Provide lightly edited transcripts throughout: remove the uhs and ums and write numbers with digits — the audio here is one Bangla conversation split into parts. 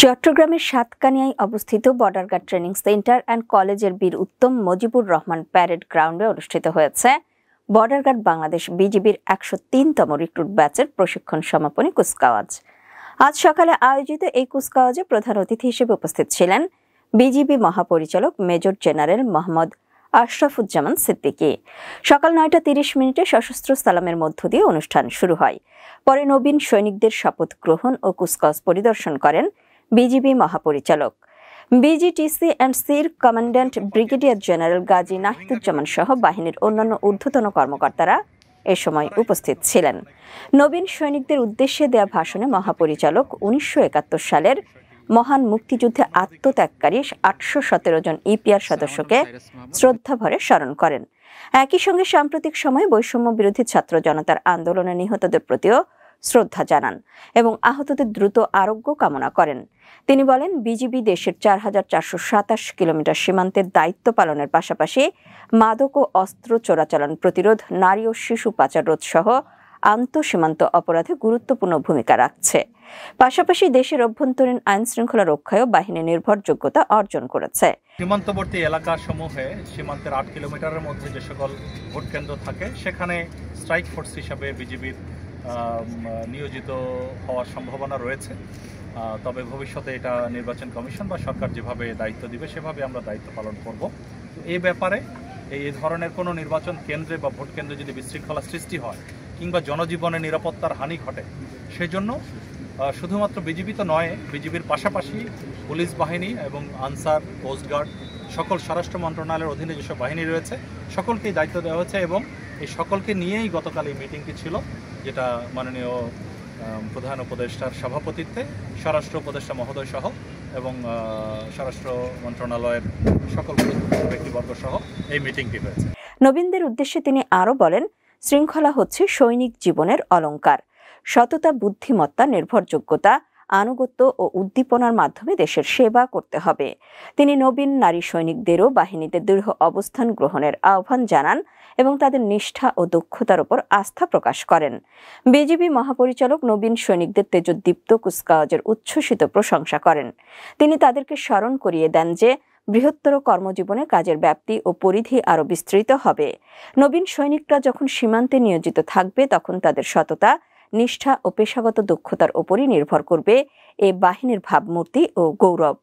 চট্টগ্রামের সাতকানিয়ায় অবস্থিত border guard training centre and কলেজের বীর উত্তম মুজিবুর রহমান প্যারেড গ্রাউন্ডে অনুষ্ঠিত হয়েছে বর্ডার গার্ড বাংলাদেশ বিজিবির ১০৩তম রিক্রুট ব্যাচের প্রশিক্ষণ সমাপনী কুচকাওয়াজ। আজ সকালে আয়োজিত এই কুচকাওয়াজে প্রধান অতিথি হিসেবে উপস্থিত ছিলেন বিজিবি মহাপরিচালক মেজর জেনারেল মোহাম্মদ আশরাফুজ্জামান সিদ্দিকী। সকাল ৯টা ৩০ সশস্ত্র সালামের মধ্য দিয়ে অনুষ্ঠান শুরু হয়। পরে নবীন সৈনিকদের শপথ গ্রহণ ও কুচকাওয়াজ পরিদর্শন করেন বিজিবি মহাপরিচালক। বিজিটিসি অ্যান্ড সির commandant brigadier general Gazi Nahiduzzaman সহ বাহিনীর অন্যান্য ঊর্ধ্বতন কর্মকর্তারা এ সময় উপস্থিত ছিলেন। নবীন সৈনিকদের উদ্দেশ্যে দেয়া ভাষণে মহাপরিচালক ১৯৭১ সালের মহান মুক্তিযুদ্ধে আত্মত্যাগকারী ৮১৭ জন ইপিআর সদস্যকে শ্রদ্ধাভরে স্মরণ করেন। একই সঙ্গে সাম্প্রতিক সময়ে বৈষম্য বিরোধী ছাত্র জনতার আন্দোলনে নিহতদের প্রতিও শ্রদ্ধা জানান এবং আহতদের দ্রুত আরোগ্য কামনা করেন। তিনি বলেন, বিজিবি দেশের ৪,৪২৭ কিলোমিটার সীমান্তের দায়িত্ব পালনের পাশাপাশি মাদক ও অস্ত্র চোরাচালান প্রতিরোধ, নারী ও শিশু পাচার রোধ সহ আন্তঃসীমান্ত অপরাধে গুরুত্বপূর্ণ ভূমিকা রাখছে। পাশাপাশি দেশের অভ্যন্তরীণ আইন শৃঙ্খলা রক্ষায়ও বাহিনী নির্ভরযোগ্যতা অর্জন করেছে। সীমান্তবর্তী এলাকাসমূহে সীমান্তের ৮ কিলোমিটারের মধ্যে যে সকল ভোট কেন্দ্র থাকে সেখানে স্ট্রাইক ফোর্স হিসাবে বিজিবির নিয়োজিত হওয়ার সম্ভাবনা রয়েছে। তবে ভবিষ্যতে এটা নির্বাচন কমিশন বা সরকার যেভাবে দায়িত্ব দিবে সেভাবে আমরা দায়িত্ব পালন করব। এই ব্যাপারে এই ধরনের কোনো নির্বাচন কেন্দ্রে বা ভোট কেন্দ্রে যদি বিশৃঙ্খলা সৃষ্টি হয় কিংবা জনজীবনে নিরাপত্তার হানি ঘটে, সেজন্য শুধুমাত্র বিজিবি তো নয়, বিজিবির পাশাপাশি পুলিশ বাহিনী এবং আনসার, কোস্টগার্ড, সকল স্বরাষ্ট্র মন্ত্রণালয়ের অধীনে যেসব বাহিনী রয়েছে সকলকেই দায়িত্ব দেওয়া হয়েছে এবং এই সকলকে নিয়েই গতকাল এই মিটিংটি ছিল, যেটা মাননীয় প্রধান উপদেষ্টার সভাপতিত্বে স্বরাষ্ট্র উপদেষ্টা মহোদয় সহ এবং স্বরাষ্ট্র মন্ত্রণালয়ের সকল ব্যক্তিবর্গ সহ এই মিটিংটি হয়েছে। নবীনদের উদ্দেশ্যে তিনি আরও বলেন, শৃঙ্খলা হচ্ছে সৈনিক জীবনের অলংকার। সততা, বুদ্ধিমত্তা, নির্ভরযোগ্যতা, আনুগত্য ও উদ্দীপনার মাধ্যমে দেশের সেবা করতে হবে। তিনি নবীন নারী সৈনিকদেরও বাহিনীতে দৃঢ় অবস্থান গ্রহণের আহ্বান জানান এবং তাদের নিষ্ঠা ও দক্ষতার উপর আস্থা প্রকাশ করেন। বিজিবি মহাপরিচালক নবীন সৈনিকদের তেজোদ্দীপ্ত কুচকাওয়াজের উচ্ছ্বসিত প্রশংসা করেন। তিনি তাদেরকে স্মরণ করিয়ে দেন যে বৃহত্তর কর্মজীবনে কাজের ব্যাপ্তি ও পরিধি আরও বিস্তৃত হবে। নবীন সৈনিকরা যখন সীমান্তে নিয়োজিত থাকবে তখন তাদের সততা, নিষ্ঠা ও পেশাগত দক্ষতার উপরই নির্ভর করবে এ বাহিনীর ভাবমূর্তি ও গৌরব।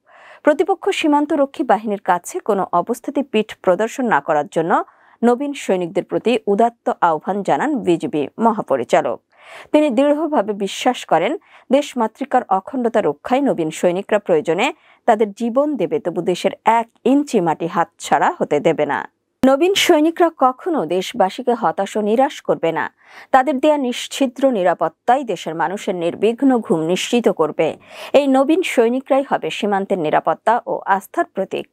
প্রতিপক্ষ সীমান্তরক্ষী বাহিনীর কাছে কোনো অবস্থাতেই পিঠ প্রদর্শন না করার জন্য নবীন সৈনিকদের প্রতি উদাত্ত আহ্বান জানান বিজিবি মহাপরিচালক। তিনি দৃঢ়ভাবে বিশ্বাস করেন, দেশমাতৃকার অখণ্ডতা রক্ষায় নবীন সৈনিকরা প্রয়োজনে তাদের জীবন দেবে, তবু দেশের ১ ইঞ্চি মাটি হাতছাড়া হতে দেবে না। নবীন সৈনিকরা কখনো দেশবাসীকে হতাশ ও নিরাশ করবে না। তাদের দেয়া নিশ্ছিদ্র নিরাপত্তাই দেশের মানুষের নির্বিঘ্ন ঘুম নিশ্চিত করবে। এই নবীন সৈনিকরাই হবে সীমান্তের নিরাপত্তা ও আস্থার প্রতীক।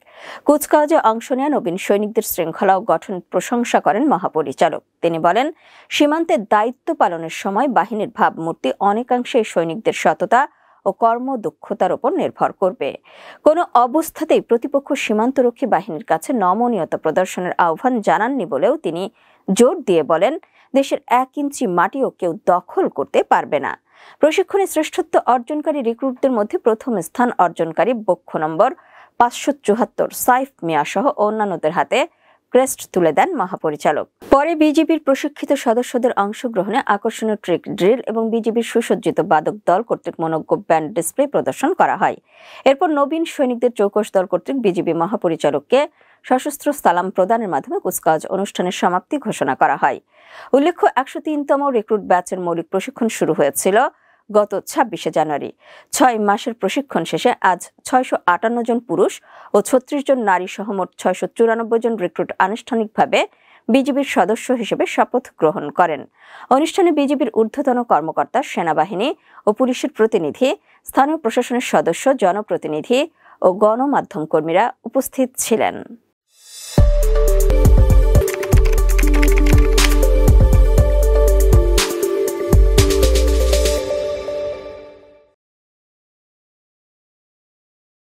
কুচকাওয়াজে অংশ নেয়া নবীন সৈনিকদের শৃঙ্খলা ও গঠন প্রশংসা করেন মহাপরিচালক। তিনি বলেন, সীমান্তের দায়িত্ব পালনের সময় বাহিনীর ভাবমূর্তি অনেকাংশে সৈনিকদের সততা ও কর্মদক্ষতার উপর নির্ভর করবে। কোনো অবস্থাতেই প্রতিপক্ষ সীমান্তরক্ষী বাহিনীর কাছে নমনীয়তা প্রদর্শনের আহ্বান জানাননি বলেও তিনি জোর দিয়ে বলেন, দেশের ১ ইঞ্চি মাটিও কেউ দখল করতে পারবে না। প্রশিক্ষণে শ্রেষ্ঠত্ব অর্জনকারী রিক্রুটদের মধ্যে প্রথম স্থান অর্জনকারী বক্ষ নম্বর ৫৭৪ সাইফ মিয়া সহ অন্যান্যদের হাতে ক্রেস্ট তুলে দেন মহাপরিচালক। পরে বিজিবির প্রশিক্ষিত সদস্যদের অংশগ্রহণে আকর্ষণীয় ট্রিক ড্রিল এবং বিজিবির সুসজ্জিত বাদক দল কর্তৃক মনোজ্ঞ ব্যান্ড ডিসপ্লে প্রদর্শন করা হয়। এরপর নবীন সৈনিকদের চৌকস দল কর্তৃক বিজিবি মহাপরিচালককে সশস্ত্র সালাম প্রদানের মাধ্যমে কুচকাওয়াজ অনুষ্ঠানের সমাপ্তি ঘোষণা করা হয়। উল্লেখ্য, ১০৩তম রিক্রুট ব্যাচের মৌলিক প্রশিক্ষণ শুরু হয়েছিল গত ২৬শে জানুয়ারি। ৬ মাসের প্রশিক্ষণ শেষে আজ ৬৫৮ জন পুরুষ ও ৩৬ জন নারী সহ মোট ৬৯৪ জন রিক্রুট আনুষ্ঠানিকভাবে বিজিবির সদস্য হিসেবে শপথ গ্রহণ করেন। অনুষ্ঠানে বিজিবির ঊর্ধ্বতন কর্মকর্তা, সেনাবাহিনী ও পুলিশের প্রতিনিধি, স্থানীয় প্রশাসনের সদস্য, জনপ্রতিনিধি ও গণমাধ্যম কর্মীরা উপস্থিত ছিলেন।